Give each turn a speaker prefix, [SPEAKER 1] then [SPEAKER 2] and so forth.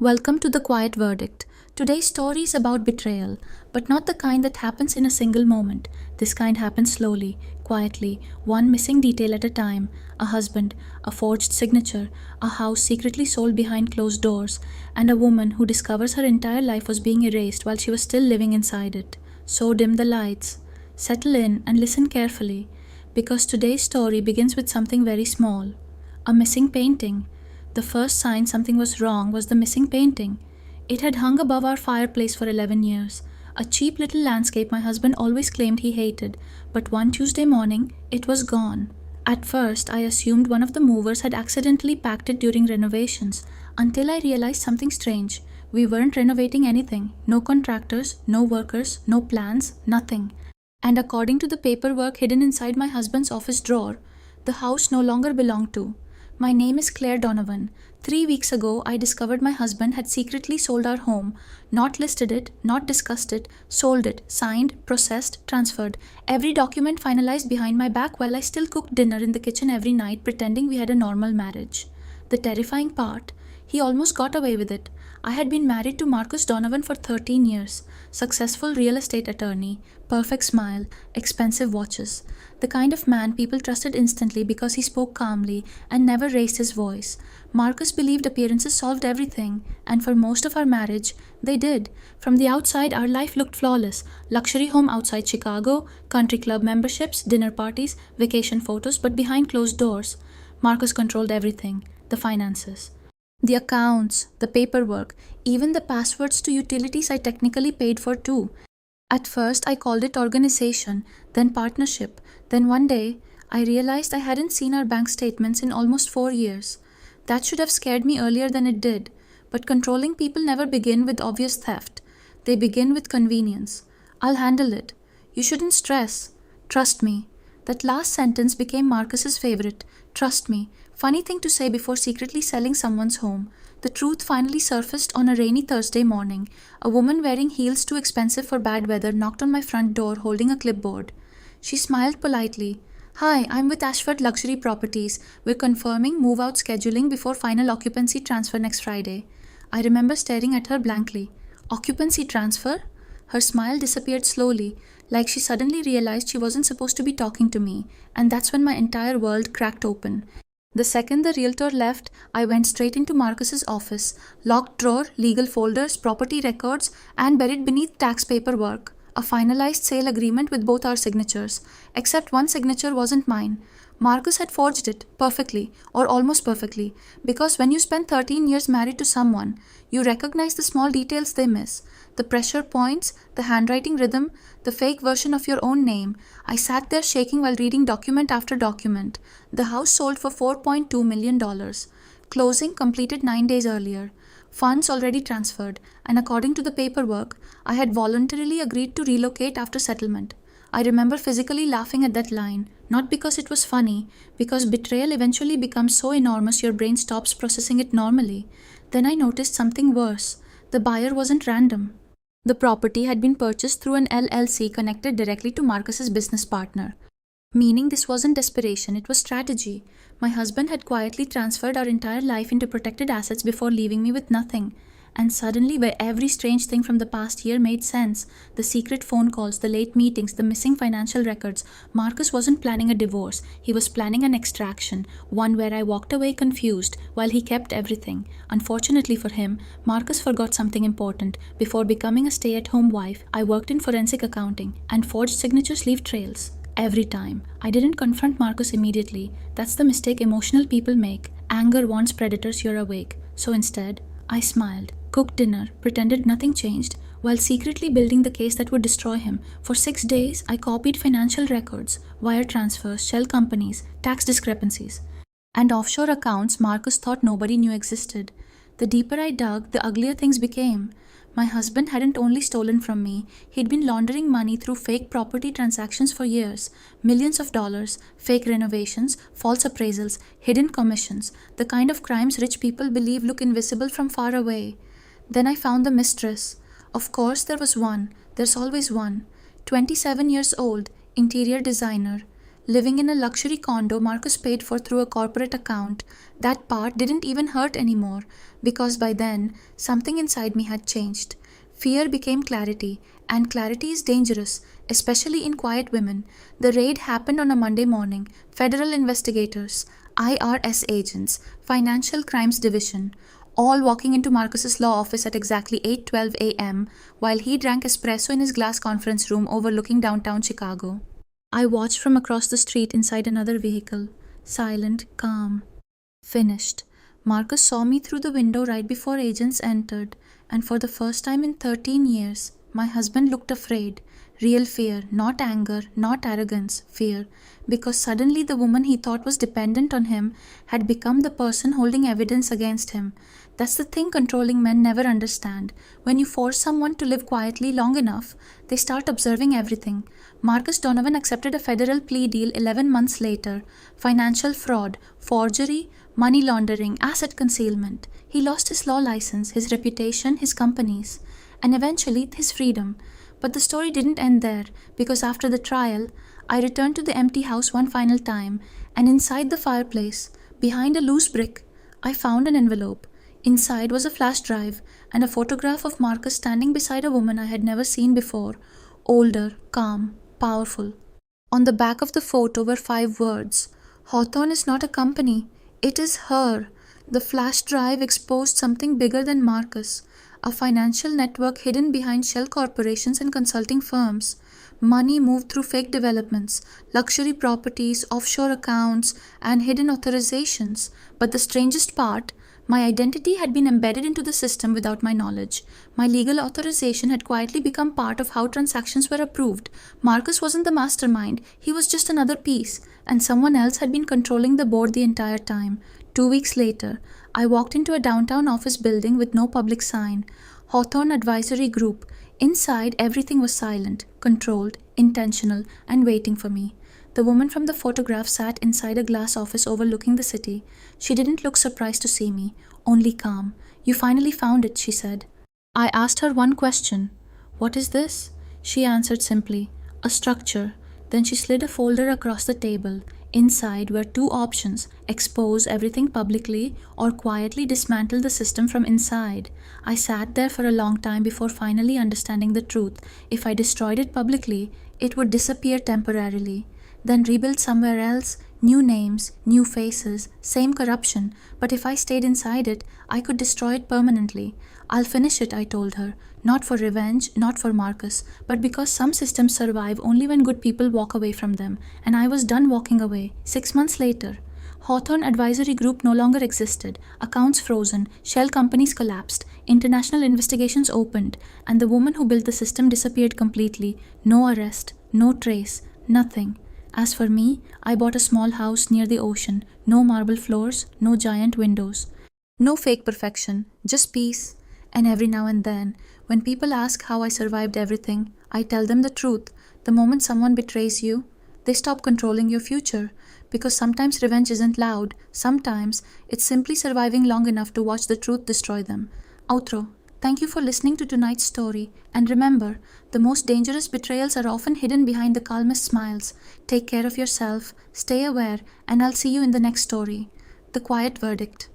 [SPEAKER 1] Welcome to The Quiet Verdict. Today's story is about betrayal, but not the kind that happens in a single moment. This kind happens slowly, quietly, one missing detail at a time. A husband, a forged signature, a house secretly sold behind closed doors, and a woman who discovers her entire life was being erased while she was still living inside it. So dim the lights. Settle in and listen carefully, because today's story begins with something very small. A missing painting. The first sign something was wrong was the missing painting. It had hung above our fireplace for 11 years. A cheap little landscape my husband always claimed he hated, but one Tuesday morning, it was gone. At first, I assumed one of the movers had accidentally packed it during renovations, until I realized something strange. We weren't renovating anything. No contractors, no workers, no plans, nothing. And according to the paperwork hidden inside my husband's office drawer, the house no longer belonged to. My name is Claire Donovan. 3 weeks ago, I discovered my husband had secretly sold our home. Not listed it, not discussed it, sold it, signed, processed, transferred. Every document finalized behind my back while I still cooked dinner in the kitchen every night pretending we had a normal marriage. The terrifying part, he almost got away with it. I had been married to Marcus Donovan for 13 years. Successful real estate attorney, perfect smile, expensive watches. The kind of man people trusted instantly because he spoke calmly and never raised his voice. Marcus believed appearances solved everything, and for most of our marriage, they did. From the outside, our life looked flawless. Luxury home outside Chicago, country club memberships, dinner parties, vacation photos, but behind closed doors, Marcus controlled everything. The finances. The accounts, the paperwork, even the passwords to utilities I technically paid for too. At first, I called it organization, then partnership. Then one day, I realized I hadn't seen our bank statements in almost 4 years. That should have scared me earlier than it did. But controlling people never begin with obvious theft. They begin with convenience. I'll handle it. You shouldn't stress. Trust me. That last sentence became Marcus's favorite. Trust me. Funny thing to say before secretly selling someone's home. The truth finally surfaced on a rainy Thursday morning. A woman wearing heels too expensive for bad weather knocked on my front door holding a clipboard. She smiled politely. Hi, I'm with Ashford Luxury Properties. We're confirming move-out scheduling before final occupancy transfer next Friday. I remember staring at her blankly. Occupancy transfer? Her smile disappeared slowly, like she suddenly realized she wasn't supposed to be talking to me, and that's when my entire world cracked open. The second the realtor left, I went straight into Marcus's office. Locked drawer, legal folders, property records, and buried beneath tax paperwork. A finalized sale agreement with both our signatures. Except one signature wasn't mine. Marcus had forged it, perfectly, or almost perfectly, because when you spend 13 years married to someone, you recognize the small details they miss. The pressure points, the handwriting rhythm, the fake version of your own name. I sat there shaking while reading document after document. The house sold for $4.2 million. Closing completed 9 days earlier. Funds already transferred, and according to the paperwork, I had voluntarily agreed to relocate after settlement. I remember physically laughing at that line, not because it was funny, because betrayal eventually becomes so enormous your brain stops processing it normally. Then I noticed something worse. The buyer wasn't random. The property had been purchased through an LLC connected directly to Marcus's business partner. Meaning this wasn't desperation, it was strategy. My husband had quietly transferred our entire life into protected assets before leaving me with nothing. And suddenly, where every strange thing from the past year made sense, the secret phone calls, the late meetings, the missing financial records, Marcus wasn't planning a divorce. He was planning an extraction, one where I walked away confused while he kept everything. Unfortunately for him, Marcus forgot something important. Before becoming a stay-at-home wife, I worked in forensic accounting, and forged signatures leave trails. Every time. I didn't confront Marcus immediately. That's the mistake emotional people make. Anger warns predators you're awake. So instead, I smiled, cooked dinner, pretended nothing changed, while secretly building the case that would destroy him. For 6 days, I copied financial records, wire transfers, shell companies, tax discrepancies, and offshore accounts Marcus thought nobody knew existed. The deeper I dug, the uglier things became. My husband hadn't only stolen from me, he'd been laundering money through fake property transactions for years. Millions of dollars, fake renovations, false appraisals, hidden commissions, the kind of crimes rich people believe look invisible from far away. Then I found the mistress. Of course there was one, there's always one. 27 years old, interior designer, living in a luxury condo Marcus paid for through a corporate account. That part didn't even hurt anymore because by then something inside me had changed. Fear became clarity, and clarity is dangerous, especially in quiet women. The raid happened on a Monday morning. Federal investigators, IRS agents, Financial Crimes Division, all walking into Marcus's law office at exactly 8:12 a.m. while he drank espresso in his glass conference room overlooking downtown Chicago. I watched from across the street inside another vehicle, silent, calm. Finished. Marcus saw me through the window right before agents entered, and for the first time in 13 years, my husband looked afraid. Real fear, not anger, not arrogance, fear, because suddenly the woman he thought was dependent on him had become the person holding evidence against him. That's the thing controlling men never understand. When you force someone to live quietly long enough, they start observing everything. Marcus Donovan accepted a federal plea deal 11 months later. Financial fraud, forgery, money laundering, asset concealment. He lost his law license, his reputation, his companies, and eventually his freedom. But the story didn't end there, because after the trial, I returned to the empty house one final time, and inside the fireplace, behind a loose brick, I found an envelope. Inside was a flash drive and a photograph of Marcus standing beside a woman I had never seen before, older, calm, powerful. On the back of the photo were 5 words. Hawthorne is not a company, it is her. The flash drive exposed something bigger than Marcus, a financial network hidden behind shell corporations and consulting firms. Money moved through fake developments, luxury properties, offshore accounts, and hidden authorizations. But the strangest part, my identity had been embedded into the system without my knowledge. My legal authorization had quietly become part of how transactions were approved. Marcus wasn't the mastermind, he was just another piece, and someone else had been controlling the board the entire time. 2 weeks later, I walked into a downtown office building with no public sign. Hawthorne Advisory Group. Inside, everything was silent, controlled, intentional, and waiting for me. The woman from the photograph sat inside a glass office overlooking the city. She didn't look surprised to see me, only calm. "You finally found it," she said. I asked her one question. "What is this?" She answered simply, "A structure." Then she slid a folder across the table. Inside were 2 options: expose everything publicly or quietly dismantle the system from inside. I sat there for a long time before finally understanding the truth. If I destroyed it publicly, it would disappear temporarily, then rebuild somewhere else, new names, new faces, same corruption. But if I stayed inside it, I could destroy it permanently. "I'll finish it," I told her. Not for revenge, not for Marcus, but because some systems survive only when good people walk away from them. And I was done walking away. 6 months later, Hawthorne Advisory Group no longer existed. Accounts frozen, shell companies collapsed, international investigations opened, and the woman who built the system disappeared completely. No arrest, no trace, nothing. As for me, I bought a small house near the ocean. No marble floors, no giant windows. No fake perfection, just peace. And every now and then, when people ask how I survived everything, I tell them the truth. The moment someone betrays you, they stop controlling your future. Because sometimes revenge isn't loud. Sometimes it's simply surviving long enough to watch the truth destroy them. Outro. Thank you for listening to tonight's story. And remember, the most dangerous betrayals are often hidden behind the calmest smiles. Take care of yourself, stay aware, and I'll see you in the next story. The Quiet Verdict.